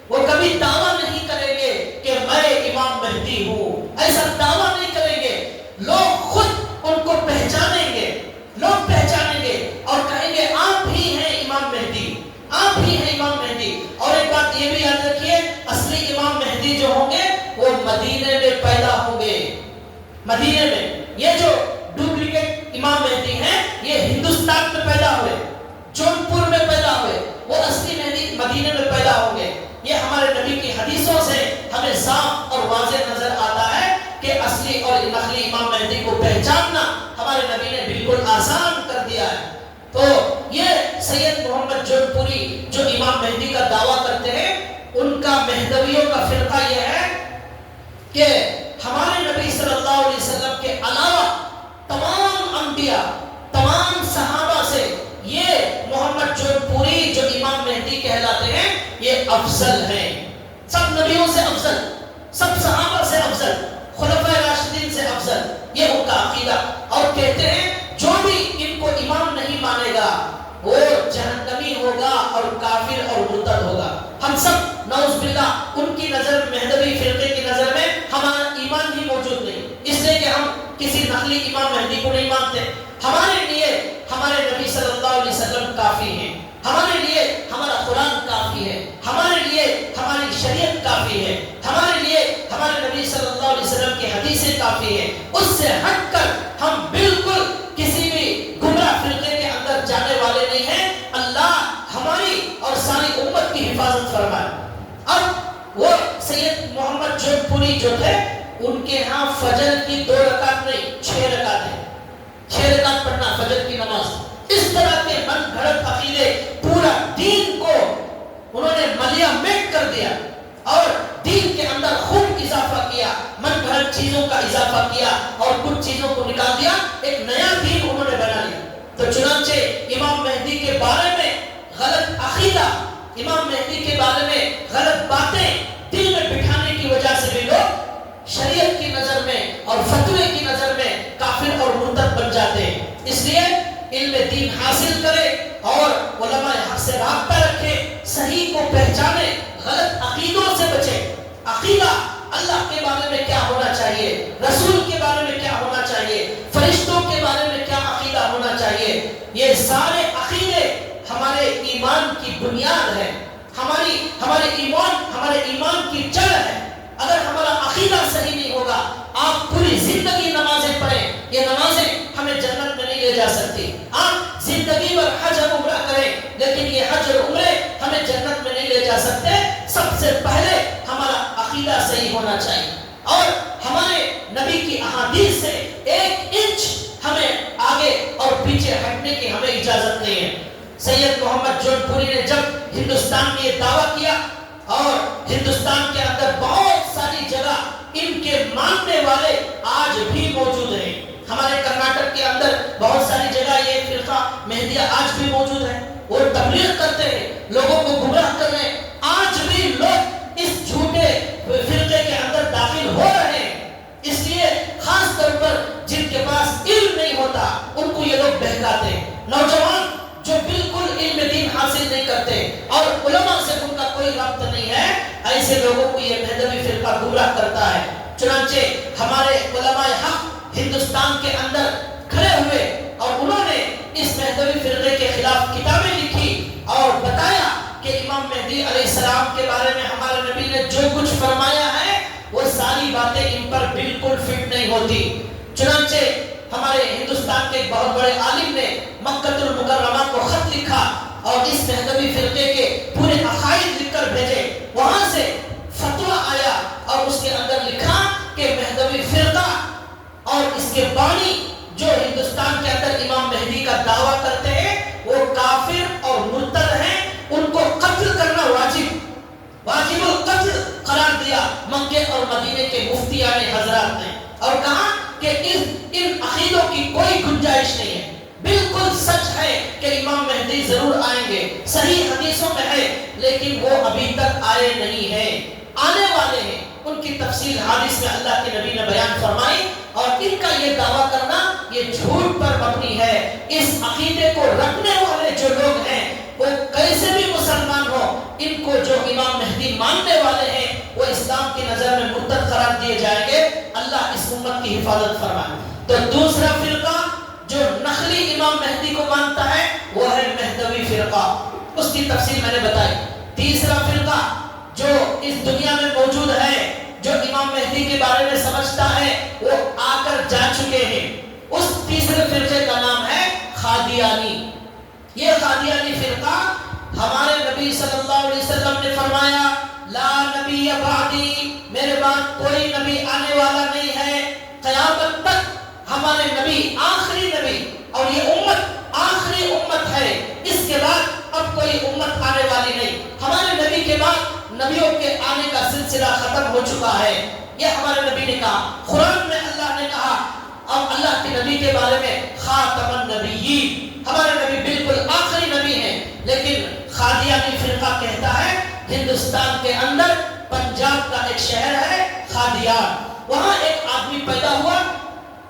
وہ کبھی دعویٰ نہیں کریں گے کہ میں امام مہدی ہوں، ایسا دعویٰ نہیں کریں گے، لوگ خود ان کو پہچانیں گے، لوگ پہچانیں گے اور کہیں گے آپ ہی ہیں امام مہدی، آپ ہی ہیں امام مہدی۔ اور ایک بات یہ بھی یاد رکھیے، اصلی امام مہدی جو ہوں گے وہ مدینے میں پیدا ہوں گے، مدینے میں۔ یہ جو ڈپلیکیٹ امام مہدی ہیں یہ ہندوستان میں پیدا ہوئے، جون پور میں پیدا ہوئے، وہ اصلی مہدی مدینے میں پیدا ہوں گے۔ یہ ہمارے نبی کی حدیثوں سے ہمیں صاف اور واضح نظر آتا ہے کہ اصلی اور نقلی امام مہدی کو پہچاننا ہمارے نبی نے بالکل آسان کر دیا ہے۔ تو یہ سید محمد جون پوری جو امام مہدی کا دعویٰ کرتے ہیں کہ ہمارے نبی صلی اللہ علیہ وسلم کے علاوہ تمام انبیاء، تمام صحابہ سے یہ محمد جون پوری جو امام مہدی کہلاتے ہیں یہ افضل ہیں، سب نبیوں سے افضل، سب صحابہ سے افضل، خلفائے راشدین سے افضل، یہ ان کا عقیدہ۔ اور کہتے ہیں جو بھی ان کو امام نہیں مانے گا وہ جہنمی ہوگا اور کافر اور مرتد ہوگا۔ ہم سب نعوذ باللہ ان کی نظر، مہدوی فرقے کی نظر میں ہمارا ایمان ہی موجود نہیں، اس لیے کہ ہم کسی نقلی امام مہدی کو نہیں مانتے۔ ہمارے لیے ہمارے نبی صلی اللہ علیہ وسلم کافی ہیں، ہمارے لیے ہمارا قرآن کافی ہے، ہمارے لیے ہماری شریعت کافی ہے، ہمارے لیے ہمارے نبی صلی اللہ علیہ وسلم کی حدیثیں کافی ہیں۔ اس سے ہٹ کر ہم بالکل کسی بھی گمراہ فرقے کے اندر جانے والے نہیں ہیں۔ اللہ ہماری اور ساری امت کی حفاظت فرمائے۔ اب وہ سید محمد جون پوری جو تھے ان کے ہاں فجر کی 2 رکعت نہیں 6 رکعت ہے، 6 رکعت پڑھنا فجر کی نماز۔ اس طرح کے من گھڑت عقیدے پورا دین کو انہوں نے ملیا میٹ کر دیا اور دین کے اندر خوب اضافہ کیا، من گھڑت چیزوں کا اضافہ کیا اور کچھ چیزوں کو نکال دیا، ایک نیا دین انہوں نے بنا لیا۔ تو چنانچہ امام مہدی کے بارے میں غلط عقیدہ، امام مہدی کے بارے میں غلط باتیں دل میں بٹھانے کی وجہ سے بھی لوگ شریعت کی نظر میں اور فتوے کی نظر میں کافر اور مرتد بن جاتے ہیں۔ اس لیے علم دین حاصل کرے اور علماء حق سے رابطہ رکھے، صحیح کو پہچانے، غلط عقیدوں سے بچے۔ عقیدہ اللہ کے بارے میں کیا ہونا چاہیے، رسول کے بارے میں کیا ہونا چاہیے، فرشتوں کے بارے میں کیا عقیدہ ہونا چاہیے، یہ سارے عقیدے ہمارے ایمان کی بنیاد ہے، ہمارے ایمان کی جڑ ہے۔ اگر ہمارا عقیدہ صحیح نہیں ہوگا، آپ پوری زندگی نمازیں پڑھیں، یہ نمازیں ہمیں جنت میں نہیں لے جا سکتی۔ آپ زندگی بھر حج اور عمرہ کریں لیکن یہ حج اور عمرے ہمیں جنت میں نہیں لے جا سکتے۔ سب سے پہلے ہمارا عقیدہ صحیح ہونا چاہیے اور ہمارے نبی کی احادیث سے 1 انچ ہمیں آگے اور پیچھے ہٹنے کی ہمیں اجازت نہیں ہے۔ سید محمد جون پوری نے جب ہندوستان میں یہ دعویٰ کیا اور ہندوستان کے اندر بہت ساری جگہ ان کے ماننے والے آج بھی موجود ہیں، ہمارے کرناٹک کے اندر بہت ساری جگہ یہ فرقہ مہدیہ آج بھی موجود ہے، وہ تبلیغ کرتے ہیں، لوگوں کو گمراہ کر رہے ہیں، آج بھی لوگ اس جھوٹے فرقے کے اندر داخل ہو رہے ہیں۔ اس لیے خاص طور پر جن کے پاس علم نہیں ہوتا ان کو یہ لوگ بہکاتے ہیں۔ نوجوان جو بالکل علم دین حاصل نہیں کرتے اور علماء سے ان کا کوئی رابطہ نہیں ہے، ایسے لوگوں کو یہ مہدوی فرقہ گمراہ کرتا ہے۔ چنانچہ ہمارے علماء حق ہندوستان کے اندر کھڑے ہوئے اور انہوں نے اس مہدوی فرقے کے خلاف کتابیں لکھی اور بتایا کہ امام مہدی علیہ السلام کے بارے میں ہمارے نبی نے جو کچھ فرمایا ہے وہ ساری باتیں ان پر بالکل فٹ نہیں ہوتی۔ چنانچہ ہمارے ہندوستان کے ایک بہت بڑے عالم نے مکہ المکرمہ کو خط لکھا اور اس مہدوی فرقے کے پورے عقائد لکھ کر بھیجے، وہاں سے فتویٰ آیا اور اس کے اندر لکھا کہ مہدوی فرقہ اور اس کے بانی جو ہندوستان کے اندر امام مہدی کا دعویٰ کرتے ہیں وہ کافر اور مرتد ہیں، ان کو قتل کرنا واجب القتل قرار دیا مکے اور مدینے کے مفتیان حضرات نے، اور کہا کہ ان عقیدوں کی کوئی گنجائش نہیں ہے۔ بالکل سچ ہے کہ امام مہدی ضرور آئیں گے، صحیح حدیثوں میں ہے، لیکن وہ ابھی تک آئے نہیں ہیں، آنے والے ہیں۔ ان کی تفصیل حدیث میں اللہ کے نبی نے بیان فرمائی اور ان کا یہ دعویٰ کرنا یہ جھوٹ پر مبنی ہے۔ اس عقیدے کو رکھنے والے جو لوگ ہیں وہ کیسے بھی مسلمان ہو، ان کو جو امام مہدی ماننے والے ہیں وہ اسلام کی نظر میں مرتد قرار دیے جائیں گے۔ اللہ اس امت کی حفاظت فرمائے۔ تو دوسرا فرقہ جو نقلی امام مہدی کو مانتا ہے وہ ہے مہدوی فرقہ، اس کی تفصیل میں نے بتائی۔ تیسرا فرقہ جو اس دنیا میں موجود ہے، جو امام مہدی کے بارے میں سمجھتا ہے، وہ آ کر جا چکے ہیں، اس تیسرے فرقے کا نام ہے قادیانی۔ یہ قادیانی فرقہ ہمارے نبی صلی اللہ علیہ وسلم نے فرمایا لا نبی بعدی، میرے بعد کوئی نبی آنے والا نہیں ہے، قیامت تک ہمارے نبی آخری نبی اور یہ امت آخری امت ہے، اس کے بعد اب کوئی امت آنے والی نہیں، ہمارے نبی کے بعد نبیوں کے آنے کا سلسلہ ختم ہو چکا ہے۔ یہ ہمارے نبی نے کہا. قرآن میں اللہ نے کہا اور اللہ کے نبی کے بارے میں خاتم النبیین، ہمارے نبی بالکل آخری نبی ہیں. لیکن قادیانی فرقہ کہتا ہے ہندوستان کے اندر پنجاب کا ایک شہر ہے قادیان، وہاں ایک آدمی پیدا ہوا،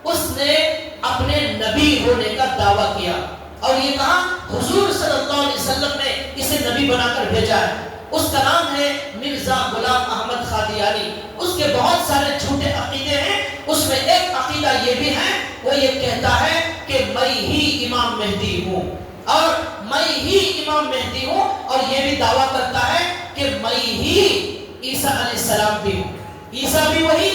اس نے اپنے نبی ہونے کا دعویٰ کیا اور یہ کہا حضور صلی اللہ علیہ وسلم نے اسے نبی بنا کر بھیجا ہے. اس کا نام ہے مرزا غلام احمد قادیانی. اس کے بہت سارے جھوٹے عقیدے ہیں، اس میں ایک عقیدہ یہ بھی ہے، وہ یہ کہتا ہے کہ میں ہی امام مہدی ہوں اور میں ہی امام مہدی ہوں، اور یہ بھی دعویٰ کرتا ہے کہ میں ہی عیسیٰ علیہ السلام بھی ہوں. عیسیٰ بھی وہی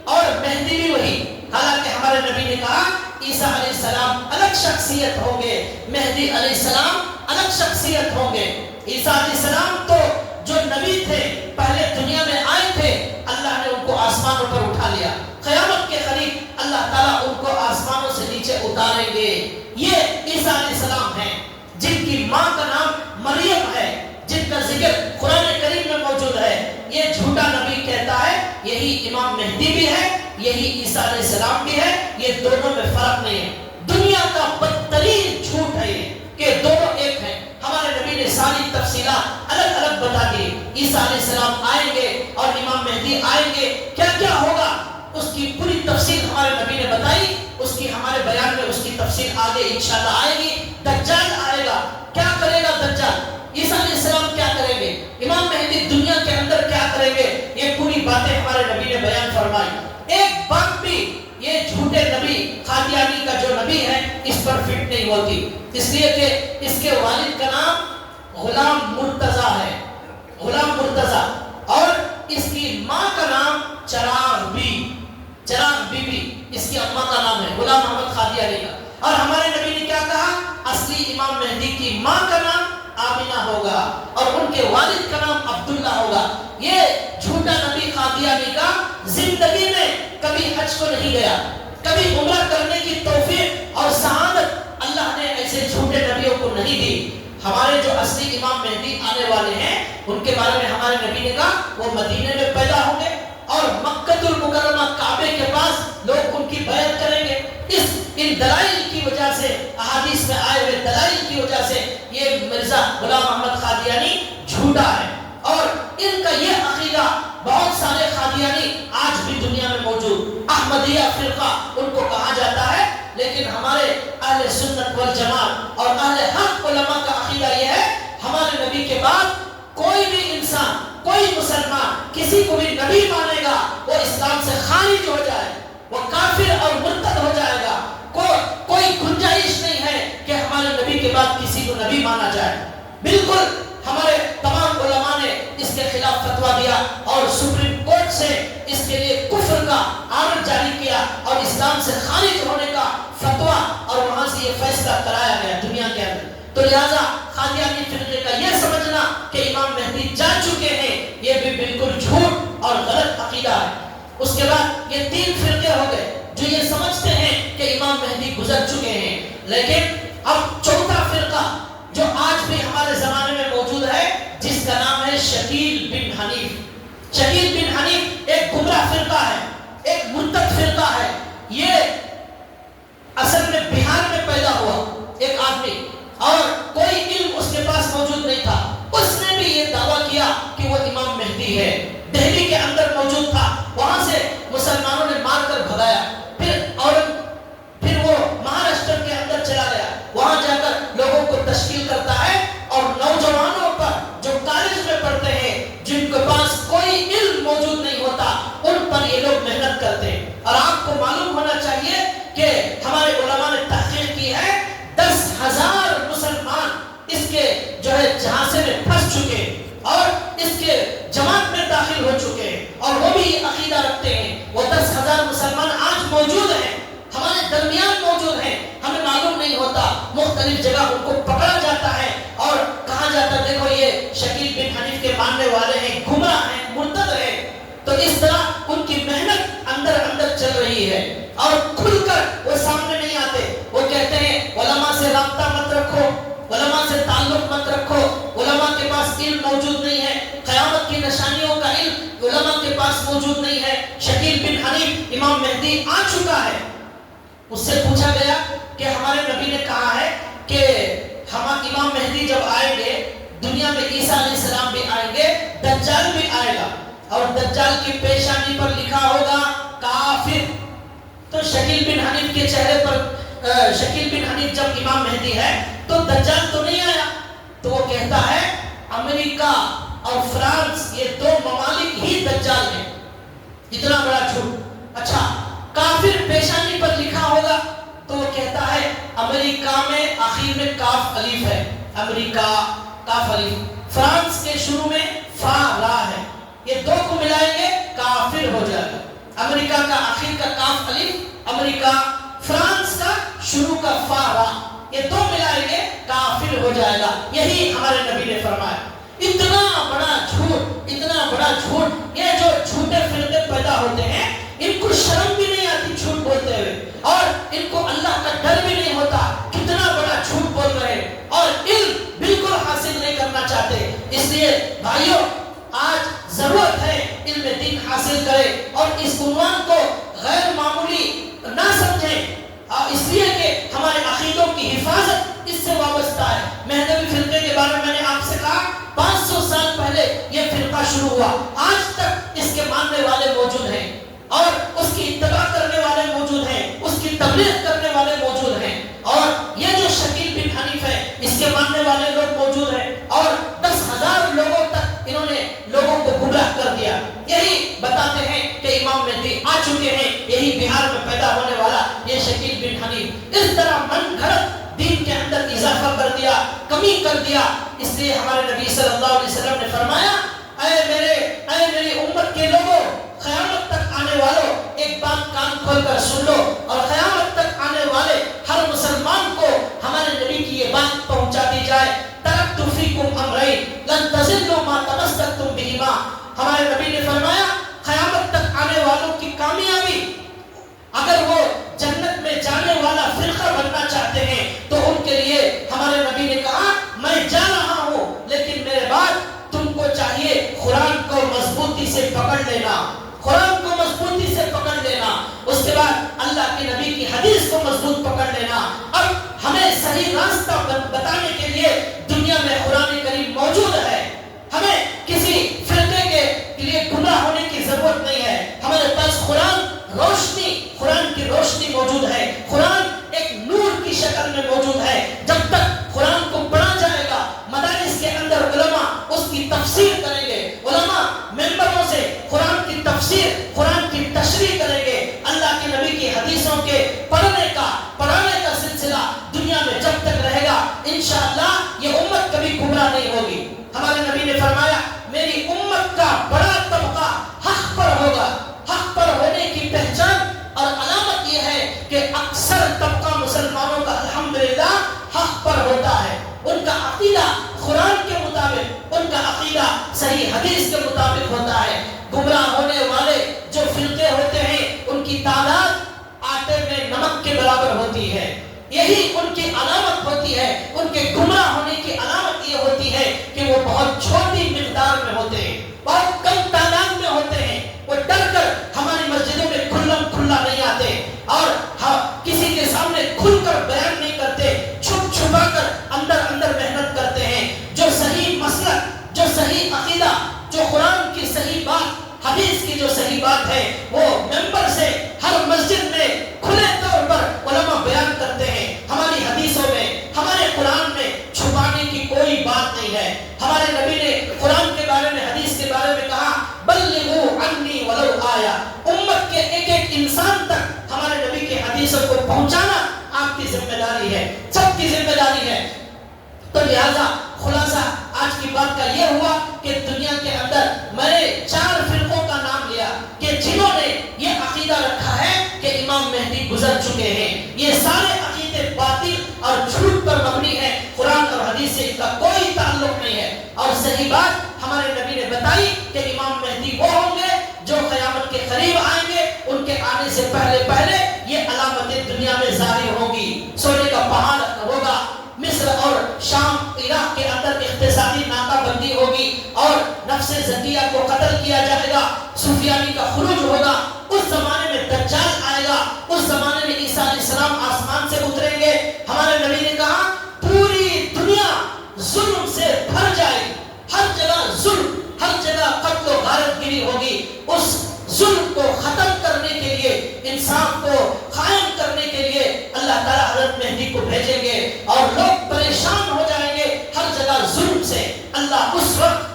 اور مہدی بھی وہی. حالانکہ ہمارے نبی نے کہا عیسیٰ علیہ السلام الگ شخصیت ہوں گے، مہدی علیہ السلام الگ شخصیت ہوں گے. عیسیٰ علیہ السلام تو جو نبی تھے، پہلے دنیا میں آئے تھے، اللہ نے ان کو آسمانوں پر اٹھا لیا. قیامت کے قریب اللہ تعالیٰ ان کو آسمانوں سے نیچے اتاریں گے. یہ عیسیٰ علیہ السلام ہیں جن کی ماں کا نام مریم ہے، جن کا ذکر قرآن کریم میں موجود ہے. یہ جھوٹا نبی کہتا ہے یہی امام مہدی بھی ہے، یہی عیسیٰ علیہ السلام بھی ہے. یہ دونوں میں فرق نہیں ہے. دنیا کا بدترین جھوٹ ہے یہ کہ دونوں ایک ہیں. ہمارے نبی نے ساری تفصیلات الگ الگ بتا دی. عیسیٰ علیہ السلام آئیں گے اور امام مہدی آئیں گے، کیا کیا ہوگا اس کی پوری تفصیل ہمارے نبی نے بتائی. اس کی ہمارے بیان میں اس کی تفصیل آگے انشاءاللہ آئے گی. دجال آئے گا، کیا کرے گا دجال؟ عیسیٰ علیہ السلام کیا کریں گے؟ امام مہدی دنیا کے اندر کیا کریں گے؟ یہ پوری باتیں ہمارے نبی نے بیان فرمائی. ایک بات بھی یہ جھوٹے نبی قادیانی کا جو نبی ہے اس پر فٹ نہیں ہوتی، اس لیے کہ اس کے والد کا نام غلام مرتضی ہے، غلام مرتضی، اور اس کی ماں کا نام چراغ بی بی اس کی اماں کا نام ہے، غلام احمد قادیانی کا. اور ہمارے نبی نے کیا کہا؟ اصلی امام مہدی کی ماں کا نام آمینہ ہوگا اور ان کے والد کا نام عبداللہ ہوگا. یہ جھوٹا نبی قادیانی کا زندگی میں کبھی حج کو نہیں گیا، کبھی عمرہ کرنے کی توفیق اور سعادت اللہ نے ایسے جھوٹے نبیوں کو نہیں دی. ہمارے جو اصلی امام مہدی آنے والے ہیں ان کے بارے میں ہمارے نبی نے کہا وہ مدینے میں پیدا ہوں گے اور مکہ المکرمہ کعبے کے پاس لوگ ان کی بیعت کریں گے. ان دلائل کی وجہ سے، احادیث میں آئے ہوئے دلائل کی وجہ سے یہ مرزا غلام احمد قادیانی جھوٹا ہے. اور ان کا یہ عقیدہ بہت سارے قادیانی آج بھی دنیا میں موجود، احمدیہ فرقہ ان کو کہا جاتا ہے. لیکن ہمارے اہل سنت والجماعت اور اہل حق علماء کا عقیدہ یہ ہے ہمارے نبی کے بعد کوئی بھی انسان، کوئی مسلمان کسی کو بھی نبی مانے گا وہ اسلام سے خارج ہو جائے، وہ کافر اور مرتد ہو جائے گا. کوئی گنجائش نہیں ہے کہ ہمارے نبی کے بعد کسی کو نبی مانا جائے. بالکل ہمارے تمام علماء نے اس کے خلاف فتویٰ دیا اور سپریم کورٹ سے اس کے لیے کفر کا آرڈر جاری کیا اور اسلام سے خارج ہونے کا فتویٰ اور وہاں سے یہ فیصلہ کرایا گیا دنیا کے اندر. تو لہذا قادیانی فرقے کا یہ سمجھنا کہ امام مہدی جا چکے ہیں یہ بھی بالکل جھوٹ اور غلط عقیدہ ہے. اس کے بعد یہ تین فرقے ہو گئے جو یہ سمجھتے ہیں کہ امام مہدی گزر چکے ہیں. لیکن اب چوتھا فرقہ جو آج بھی ہمارے زمانے میں موجود ہے جس کا نام ہے شکیل بن حنیف. شکیل بن حنیف ایک گمراہ فرقہ ہے، ایک مرتد فرقہ ہے. یہ اصل میں بہار میں پیدا ہوا ایک آدمی اور کوئی علم اس کے پاس موجود نہیں تھا. اس نے بھی یہ دعویٰ کیا کہ وہ امام مہدی ہے. دہلی کے اندر موجود تھا، وہاں سے مسلمانوں نے مار کر بھگایا. پھر وہ مہاراشٹر کے اندر چلا گیا، وہاں جا کر لوگوں کو تشکیل کرتا ہے اور نوجوانوں پر جو کالج میں پڑھتے ہیں جن کے پاس کوئی علم موجود نہیں ہوتا ان پر یہ لوگ محنت کرتے ہیں. اور آپ کو معلوم ہونا چاہیے کہ ہمارے علماء نے تحقیق کی ہے 10,000 مسلمان اس کے جو ہے جھانسے میں پھنس چکے اور اس کے جماعت میں داخل ہو چکے ہیں اور وہ بھی یہ عقیدہ رکھتے ہیں. وہ 10,000 مسلمان آج موجود ہیں، ہمارے درمیان موجود ہیں، ہمیں معلوم نہیں ہوتا. مختلف جگہ ان کو پکڑا جاتا ہے اور کہا جاتا ہے دیکھو یہ شکیل بن حنیف کے ماننے والے ہیں، گمراہ ہیں، مرتد ہیں. تو اس طرح ان کی محنت اندر چل رہی ہے اور کھل کر وہ سامنے نہیں آتے. وہ کہتے ہیں علماء سے رابطہ مت رکھو، علماء سے تعلق مت رکھو، علماء کے پاس علم موجود نہیں ہے، قیامت کی نشانیوں کا علم علماء کے پاس موجود نہیں ہے. شکیل مہدی آ چکا ہے. اس سے پوچھا گیا کہ ہمارے نبی نے کہا ہے کہ ہم امام مہدی جب آئیں گے دنیا میں عیسیٰ علیہ السلام بھی آئیں گے, دجال بھی آئے گا, اور دجال کی پیشانی پر لکھا ہوگا کافر. تو شکیل بن حنیف کے چہرے پر شکیل بن حنیف جب امام مہدی ہے تو دجال تو نہیں آیا, تو وہ کہتا ہے امریکہ اور فرانس یہ دو ممالک ہی دجال ہیں. اتنا بڑا جھوٹ. اچھا کافر پیشانی پر لکھا ہوگا تو وہ کہتا ہے امریکہ میں آخر میں کاف الف ہے, امریکہ کاف الف, فرانس کے شروع میں فا را ہے, یہ دو کو ملائیں گے کافر ہو جائے گا. امریکہ کا آخر کا کاف الف امریکہ, فرانس کا شروع کا فا را, یہ دو ملائیں گے کافر ہو جائے گا. یہی ہمارے نبی نے فرمایا. اتنا بڑا جھوٹ, اتنا بڑا جھوٹ. یہ جو جھوٹے فرقے پیدا ہوتے ہیں ان کو شرم بھی نہیں آتی جھوٹ بولتے ہوئے, اور ان کو اللہ کا ڈر بھی نہیں ہوتا. کتنا بڑا جھوٹ بول رہے ہیں اور علم بالکل حاصل نہیں کرنا چاہتے. اس لیے بھائیوں آج ضرورت ہے علم دین حاصل کرے اور اس عنوان کو غیر معمولی نہ سمجھیں, اس لیے کہ ہمارے عقیدوں کی حفاظت اس سے وابستہ ہے. مہدوی فرقے کے بارے میں نے آپ سے کہا 500 سال پہلے یہ فرقہ شروع ہوا, آج تک اس کے ماننے والے موجود ہیں اور اس کی اتباع کرنے والے موجود ہیں, اس کی تبلیغ کرنے والے موجود ہیں, اور یہ جو شکیل بن حنیف ہے اس کے ماننے والے لوگ موجود ہیں, اور 10,000 لوگوں تک انہوں نے لوگوں کو گمراہ کر دیا. یہی بتاتے ہیں کہ امام مہدی آ چکے ہیں, یہی بہار میں پیدا ہونے والا یہ شکیل بن حنیف اس طرح من گھڑت دین کے اندر اضافہ کر دیا, کمی کر دیا. اس لیے ہمارے نبی صلی اللہ علیہ وسلم نے فرمایا اے میری امت کے لوگوں, قیامت تک آنے والوں ایک بات کان کھول کر سن لو, اور قیامت تک آنے والے ہر مسلمان کو ہمارے نبی کی یہ بات پہنچا دی جائے. ترکت فیکم امرین لن تضلوا ما تمسکتم بہما. ہمارے نبی نے فرمایا قیامت تک آنے والوں کی کامیابی, اگر وہ جنت میں جانے والا فرقہ بننا چاہتے ہیں تو ان کے لیے ہمارے نبی نے کہا میں جا رہا ہوں, لیکن میرے بعد تم کو چاہیے قرآن کو مضبوطی سے پکڑ لینا, قرآن کو مضبوطی سے پکڑ لینا, اس کے بعد اللہ کے نبی کی حدیث کو مضبوط پکڑ لینا. اب ہمیں صحیح راستہ بتانے کے لیے دنیا میں قرآن کریم موجود ہے, ہمیں کسی فرقے کے لیے گمراہ ہونے کی ضرورت نہیں ہے. ہمارے پاس قرآن کی روشنی موجود ہے, قرآن ایک نور کی شکل میں موجود ہے. جب تک قرآن کو پڑھا جائے گا مدارس کے اندر علماء اس کی تفسیر کریں گے, علماء ممبروں سے قرآن کی تفسیر, قرآن کی تشریح کریں گے. اللہ کے نبی کی حدیثوں کے پڑھنے کا سلسلہ دنیا میں جب تک رہے گا انشاءاللہ یہ امت کبھی گمراہ نہیں ہوگی. ہمارے نبی نے فرمایا میری امت کا بڑا طبقہ حق پر ہوگا. حق پر ہونے کی پہچان اور علامت یہ ہے کہ اکثر طبقہ مسلمانوں کا الحمدللہ حق پر ہوتا ہے. ان کا عقیدہ قرآن کے مطابق, ان کا عقیدہ صحیح حدیث کے مطابق ہوتا ہے. گمراہ ہونے والے جو فرقے ہوتے ہیں ان کی تعداد آٹے میں نمک کے برابر ہوتی ہے. یہی ان کی علامت ہوتی ہے. ان کے گمراہ ہونے کی علامت یہ ہوتی ہے کہ وہ بہت چھوٹی مقدار میں ہوتے ہیں, بہت کم تعداد میں ہوتے ہیں. وہ ڈر کر ہماری مسجدوں میں کھلا نہیں آتے اور کسی کے سامنے کھل کر بیان نہیں کرتے, چھپ چھپا کر اندر محنت کرتے ہیں. جو صحیح مسلک, جو صحیح عقیدہ, جو قرآن کی صحیح بات, حدیث کی جو صحیح بات ہے وہ ممبر سے ہر مسجد میں کھلے طور پر علماء بیان کرتے ہیں. ہماری حدیثوں میں, ہمارے قرآن میں چھپانے کی کوئی بات نہیں ہے. ہمارے نبی نے قرآن کے بارے میں, حدیث کے بارے میں کہا بلغوا عنی ولو آیا. امت کے ایک ایک انسان تک ہمارے نبی کی حدیثوں کو پہنچانا آپ کی ذمہ داری ہے, سب کی ذمہ داری ہے. تو لہذا خلاصہ آج کی بات کا یہ ہوا کہ دنیا کے اندر میں نے 4 فرقوں کا نام لیا کہ جنہوں نے یہ عقیدہ رکھا ہے کہ امام مہدی گزر چکے ہیں. یہ سارے عقیدے باطل اور جھوٹ پر مبنی ہیں, قرآن اور حدیث سے ان کا کوئی تعلق نہیں ہے. اور صحیح بات ہمارے نبی نے بتائی کہ امام مہدی وہ ہوں گے جو قیامت کے قریب آئیں گے, ان کے آنے سے پہلے یہ علامتیں دنیا میں ظاہر ہوں گی. سونے کا پہاڑ ہوگا, مصر اور شام عراق کے اندر اقتصادی ناکہ بندی ہوگی اور نفس زکیہ کو قتل کیا جائے گا, سفیانی کا خروج ہوگا. اس زمانے میں دجال آئے ہمارے نبی نے کہا پوری دنیا ظلم سے بھر جائے گی، ہر جگہ ظلم، ہر جگہ قتل و غارت گری ہوگی، اس ظلم کو ختم کرنے کے لیے، انصاف کو قائم کرنے کے لیے اللہ تعالیٰ حضرت مہدی کو بھیجیں گے اور لوگ پریشان ہو جائیں گے ہر جگہ ظلم سے۔ اللہ اس وقت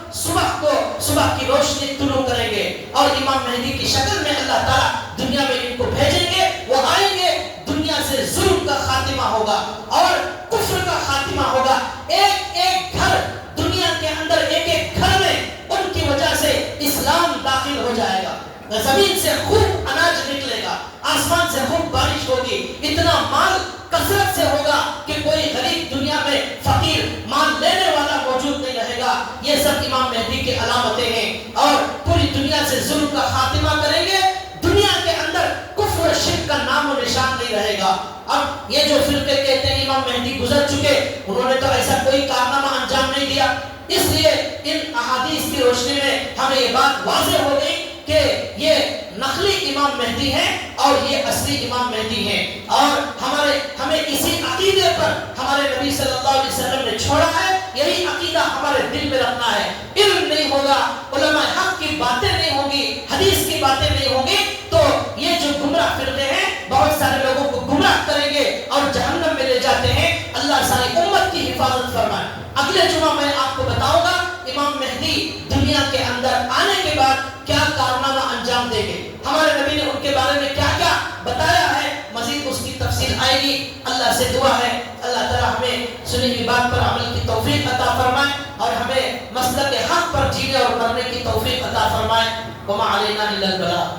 صبح کی روشنی طلوع کریں گے اور امام مہدی کی شکل میں اللہ تعالیٰ دنیا میں ان کو بھیجیں گے، وہ آئیں گے، دنیا سے ظلم کا خاتمہ ہوگا اور کفر کا خاتمہ ہوگا۔ ایک ایک گھر دنیا کے اندر، ایک ایک گھر میں ان کی وجہ سے اسلام داخل ہو جائے گا، زمین سے خوب اناج نکلے گا، آسمان سے خوب بارش ہوگی، اتنا مال کثرت سے ہوگا کہ کوئی غریب دنیا میں فقیر مال لینے والا موجود نہیں رہے گا۔ یہ سب امام مہدی کی علامتیں ہیں اور پوری دنیا سے ظلم کا خاتمہ کریں گے، دنیا کے اندر کفر و شرک کا نام و نشان نہیں رہے گا۔ اب یہ جو فرقے کہتے ہیں امام مہدی گزر چکے، انہوں نے تو ایسا کوئی کارنامہ انجام نہیں دیا، اس لیے ان احادیث کی روشنی میں ہمیں یہ بات واضح ہو گئی کہ یہ نقلی امام مہدی ہیں اور یہ اصلی امام مہدی ہیں، اور ہمیں اسی عقیدے پر ہمارے نبی صلی اللہ علیہ وسلم نے چھوڑا ہے، یہی عقیدہ ہمارے دل میں رکھنا ہے۔ علم نہیں ہوگا، علماء حق کی باتیں نہیں ہوں گی، حدیث کی باتیں نہیں ہوں گی، تو یہ جو گمراہ فرقے ہیں بہت سارے لوگوں کو گمراہ کریں گے اور جہنم میں لے جاتے ہیں۔ اللہ ساری امت کی حفاظت فرمائے۔ اگلے جمعہ میں آپ کو بتاؤں گا امام مہدی دنیا کے اندر آنے کے بعد کیا کارنامہ انجام دیں گے، ہمارے نبی نے ان کے بارے میں کیا کیا بتایا ہے، مزید اس کی تفصیل آئے گی۔ اللہ سے دعا ہے اللہ تعالیٰ ہمیں سنی ہوئی بات پر عمل کی توفیق عطا فرمائے اور ہمیں مسلک حق پر جینے اور مرنے کی توفیق عطا فرمائے۔ وما علینا الا البلاغ۔